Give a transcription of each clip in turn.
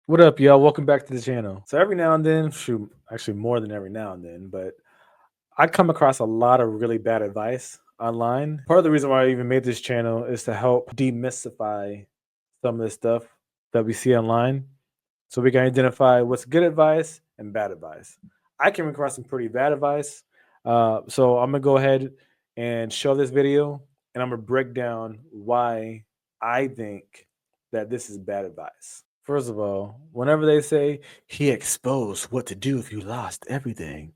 What up, y'all? Welcome back to the channel. So every now and then, shoot, actually more than every now and then, but I come across a lot of really bad advice online. Part of the reason why I even made this channel is to help demystify some of the stuff that we see online so we can identify what's good advice and bad advice. I came across some pretty bad advice. So I'm going to go ahead and show this video and I'm going to break down why I think that this is bad advice. First of all, whenever they say he exposed what to do if you lost everything,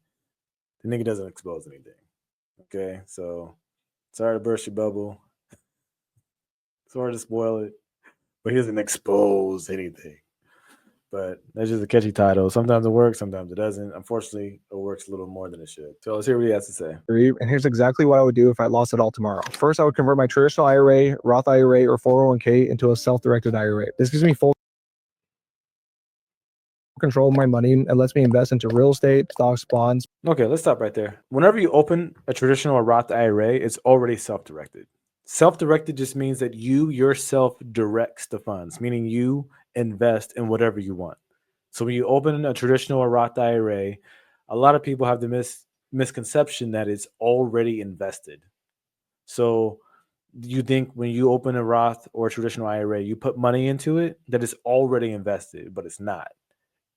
the nigga doesn't expose anything. Okay, so sorry to burst your bubble, sorry to spoil it, but he doesn't expose anything. But that's just a catchy title. Sometimes it works, sometimes it doesn't. Unfortunately, it works a little more than it should. So let's hear what he has to say. And here's exactly what I would do if I lost it all tomorrow. First, I would convert my traditional IRA, Roth IRA, or 401k into a self-directed IRA. This gives me full control of my money and lets me invest into real estate, stocks, bonds. Okay, let's stop right there. Whenever you open a traditional or Roth IRA, it's already self-directed. Self-directed just means that you yourself directs the funds, meaning you invest in whatever you want. So when you open a traditional or Roth IRA, a lot of people have the misconception that it's already invested. So you think when you open a Roth or a traditional IRA, you put money into it that is already invested, but it's not.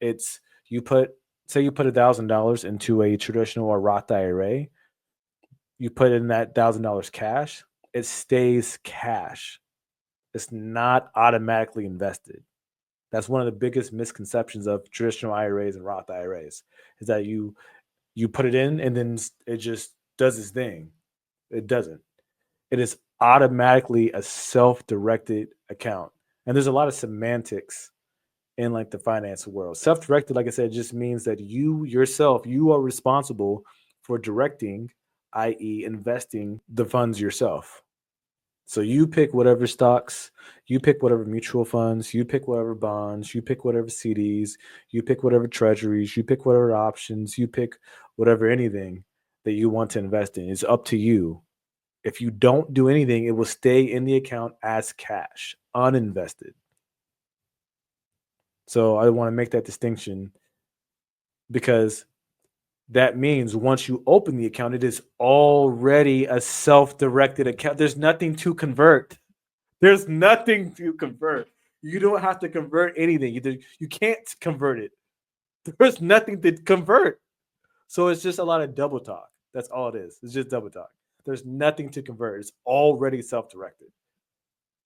It's you put say you put $1,000 into a traditional or Roth IRA, you put in that $1,000 cash, it stays cash. It's not automatically invested. That's one of the biggest misconceptions of traditional IRAs and Roth IRAs is that you put it in and then it just does its thing. It doesn't. It is automatically a self-directed account. And there's a lot of semantics in like the finance world. Self-directed, like I said, just means that you yourself, you are responsible for directing, i.e., investing the funds yourself. So you pick whatever stocks, you pick whatever mutual funds, you pick whatever bonds, you pick whatever CDs, you pick whatever treasuries, you pick whatever options, you pick whatever anything that you want to invest in. It's up to you. If you don't do anything, it will stay in the account as cash, uninvested. So I want to make that distinction because that means once you open the account, it is already a self-directed account. There's nothing to convert. There's nothing to convert. You don't have to convert anything. You can't convert it. There's nothing to convert. So it's just a lot of double talk. That's all it is. It's just double talk. There's nothing to convert. It's already self-directed.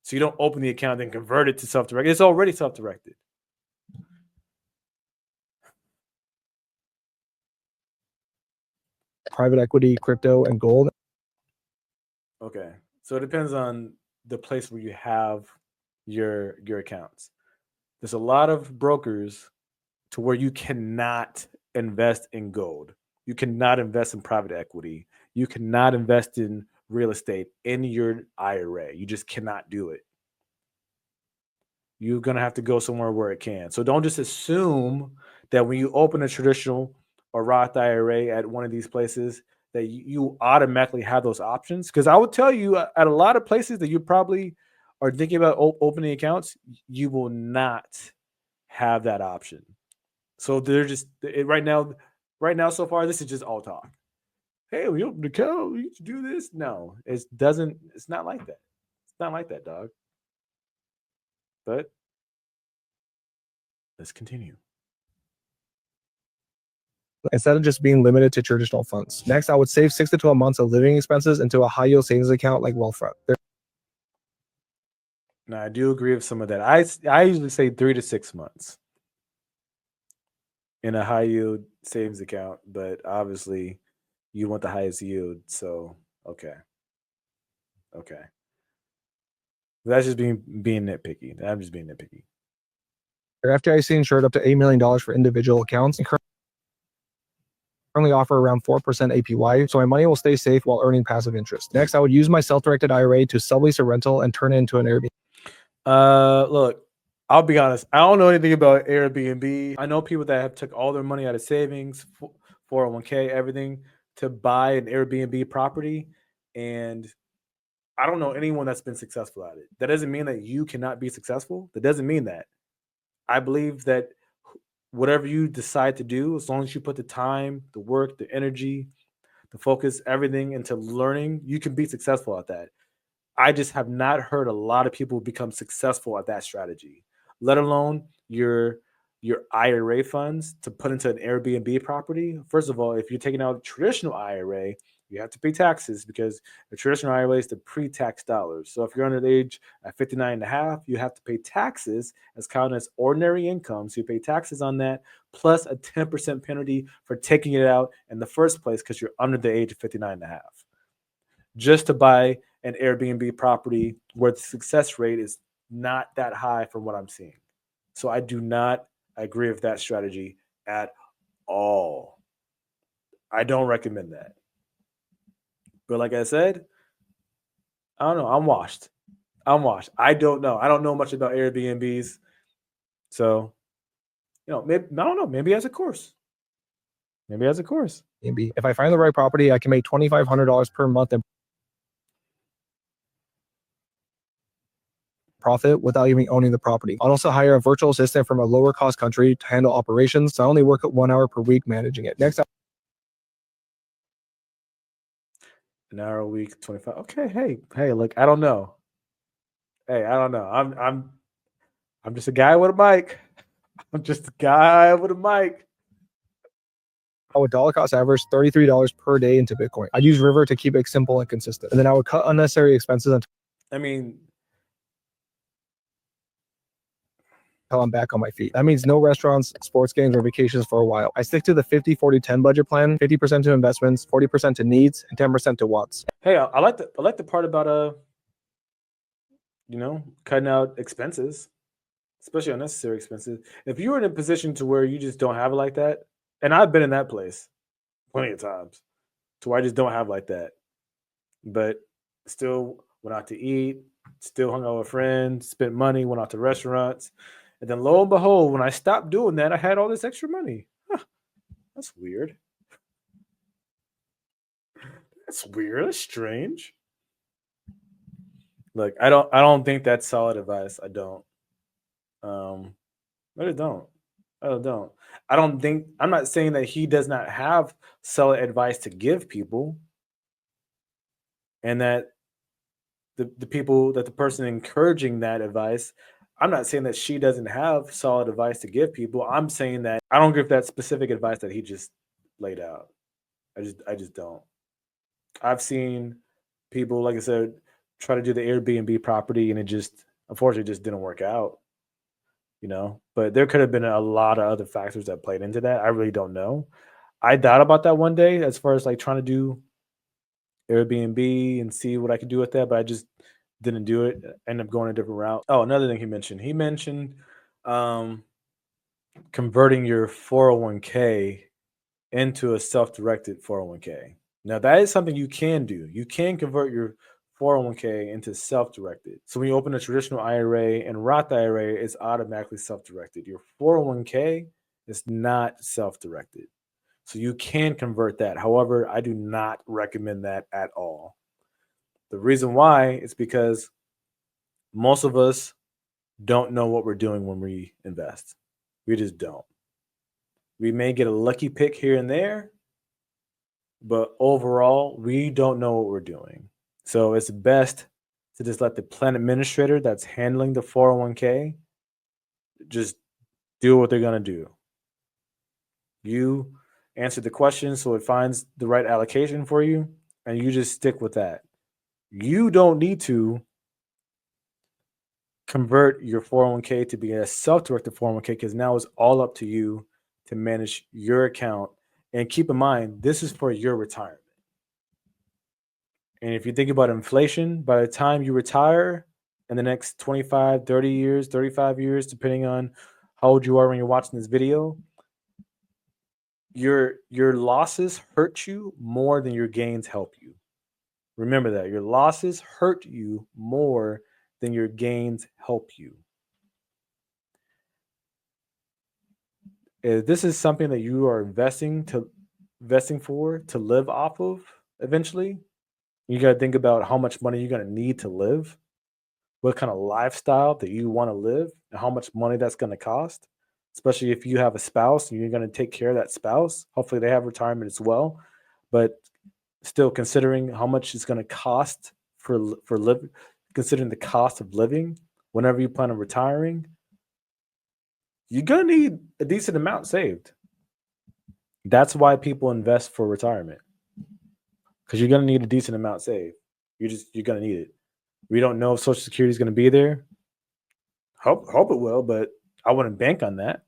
So you don't open the account and convert it to self-directed. It's already self-directed. Private equity, crypto, and gold. Okay. So it depends on the place where you have your accounts. There's a lot of brokers to where you cannot invest in gold. You cannot invest in private equity. You cannot invest in real estate in your IRA. You just cannot do it. You're going to have to go somewhere where it can. So don't just assume that when you open a traditional or Roth IRA at one of these places that you automatically have those options. Because I would tell you at a lot of places that you probably are thinking about opening accounts, you will not have that option. So they're just right now so far. This is just all talk. Hey, we opened the account. We should do this. No, it doesn't. It's not like that. It's not like that, dog. But let's continue. Instead of just being limited to traditional funds. Next, I would save 6 to 12 months of living expenses into a high-yield savings account like Wealthfront. Now, I do agree with some of that. I usually say 3 to 6 months in a high yield savings account, but obviously you want the highest yield. So okay. That's just being nitpicky. I'm just being nitpicky. FDIC insured up to $8 million for individual accounts and currently offer around 4% APY, so my money will stay safe while earning passive interest. Next, I would use my self-directed IRA to sublease a rental and turn it into an Airbnb. Look, I'll be honest. I don't know anything about Airbnb. I know people that have took all their money out of savings, 401k, everything to buy an Airbnb property, and I don't know anyone that's been successful at it. That doesn't mean that you cannot be successful. That doesn't mean that. I believe that whatever you decide to do, as long as you put the time, the work, the energy, the focus, everything into learning, you can be successful at that. I just have not heard a lot of people become successful at that strategy, let alone your IRA funds to put into an Airbnb property. First of all, if you're taking out a traditional IRA, you have to pay taxes because the traditional IRA is the pre-tax dollars. So if you're under the age at 59 and a half, you have to pay taxes as counted as ordinary income. So you pay taxes on that plus a 10% penalty for taking it out in the first place because you're under the age of 59 and a half just to buy an Airbnb property where the success rate is not that high from what I'm seeing. So I do not agree with that strategy at all. I don't recommend that. But like I said, I don't know. I'm washed. I'm washed. I don't know. I don't know much about Airbnbs. So, maybe I don't know. Maybe as a course. Maybe as a course. Maybe if I find the right property, I can make $2,500 per month in profit without even owning the property. I'll also hire a virtual assistant from a lower cost country to handle operations. So I only work at 1 hour per week managing it. Next, An hour a week, 25. Okay, hey, look, I don't know. Hey, I don't know. I'm just a guy with a mic. I'm just a guy with a mic. I would dollar cost average $33 per day into Bitcoin. I'd use River to keep it simple and consistent. And then I would cut unnecessary expenses until I mean, I'm back on my feet. That means no restaurants, sports games, or vacations for a while. I stick to the 50-40-10 budget plan, 50% to investments, 40% to needs, and 10% to wants. hey, I like the part about cutting out expenses, especially unnecessary expenses. If you're in a position to where you just don't have it like that, and I've been in that place plenty of times, to where I just don't have like that, but still went out to eat, still hung out with friends, spent money, went out to restaurants, and then lo and behold, when I stopped doing that, I had all this extra money. Huh, that's weird. That's weird. That's strange. Look, I don't think that's solid advice. I don't. Um, I just don't. I don't. I don't think I'm not saying that he does not have solid advice to give people, and that the people that the person encouraging that advice, I'm not saying that she doesn't have solid advice to give people. I'm saying that I don't give that specific advice that he just laid out. I just don't. I've seen people, like I said, try to do the Airbnb property and it just unfortunately just didn't work out. But there could have been a lot of other factors that played into that. I really don't know. I thought about that one day as far as like trying to do Airbnb and see what I could do with that, but I just didn't do it. Ended up going a different route. Oh, another thing he mentioned um, converting your 401k into a self-directed 401k. Now that is something you can do. You can convert your 401k into self-directed. So when you open a traditional IRA and Roth IRA, it's automatically self-directed. Your 401k is not self-directed. So you can convert that. However, I do not recommend that at all. The reason why is because most of us don't know what we're doing when we invest. We just don't. We may get a lucky pick here and there, but overall, we don't know what we're doing. So it's best to just let the plan administrator that's handling the 401k just do what they're going to do. You answer the question so it finds the right allocation for you, and you just stick with that. You don't need to convert your 401k to be a self-directed 401k because now it's all up to you to manage your account. And keep in mind, this is for your retirement. And if you think about inflation, by the time you retire in the next 25, 30 years, 35 years, depending on how old you are when you're watching this video, your losses hurt you more than your gains help you. Remember that. Your losses hurt you more than your gains help you. If this is something that you are investing for to live off of eventually, you got to think about how much money you're going to need to live, what kind of lifestyle that you want to live. and how much money that's going to cost, especially if you have a spouse and you're going to take care of that spouse. Hopefully, they have retirement as well, but still considering how much it's going to cost for living, considering the cost of living whenever you plan on retiring, you're going to need a decent amount saved. That's why people invest for retirement, because you're going to need a decent amount saved. You're going to need it. We don't know if Social Security is going to be there. Hope it will, but I wouldn't bank on that.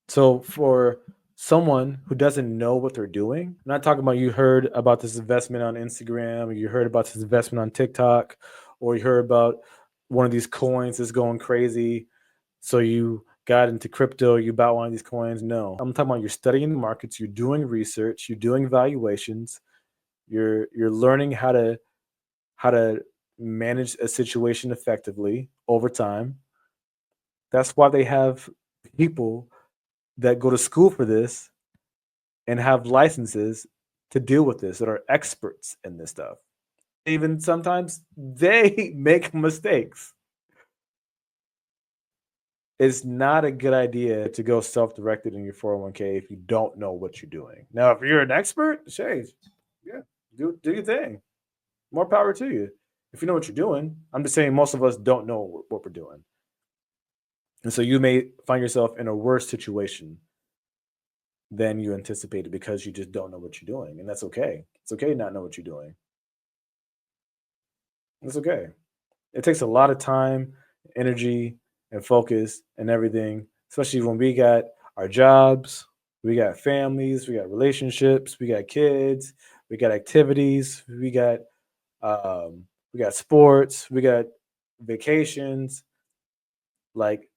So for someone who doesn't know what they're doing, I'm not talking about you heard about this investment on Instagram, or you heard about this investment on TikTok, or you heard about one of these coins that's going crazy. So you got into crypto, you bought one of these coins. No, I'm talking about you're studying the markets, you're doing research, you're doing valuations, you're learning how to manage a situation effectively over time. That's why they have people that go to school for this and have licenses to deal with this, that are experts in this stuff. Even sometimes they make mistakes. It's not a good idea to go self-directed in your 401k if you don't know what you're doing. Now, if you're an expert, Shay, yeah, do your thing. More power to you. If you know what you're doing, I'm just saying most of us don't know what we're doing. And so you may find yourself in a worse situation than you anticipated because you just don't know what you're doing. And that's okay. It's okay to not know what you're doing. It's okay. It takes a lot of time, energy, and focus and everything, especially when we got our jobs, we got families, we got relationships, we got kids, we got activities, we got sports, we got vacations. Like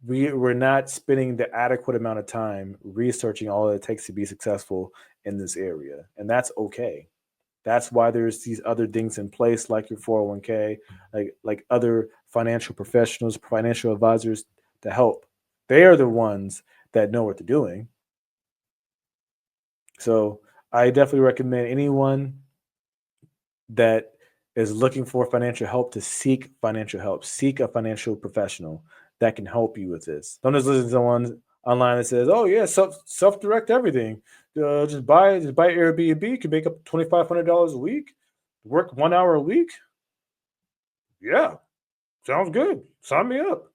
we're not spending the adequate amount of time researching all it takes to be successful in this area, and that's okay. That's why there's these other things in place, like your 401k, like other financial professionals, financial advisors to help. They are the ones that know what they're doing. So I definitely recommend anyone that is looking for financial help to seek financial help. Seek a financial professional that can help you with this. Don't just listen to someone online that says, "Oh yeah, self direct everything. Just buy Airbnb. You can make up $2,500 a week. Work 1 hour a week. Yeah, sounds good. Sign me up."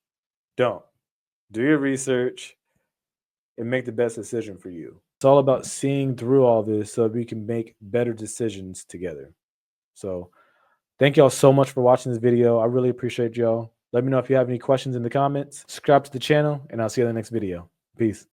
Don't. Do your research and make the best decision for you. It's all about seeing through all this so we can make better decisions together. So thank y'all so much for watching this video. I really appreciate y'all. Let me know if you have any questions in the comments. Subscribe to the channel, and I'll see you in the next video. Peace.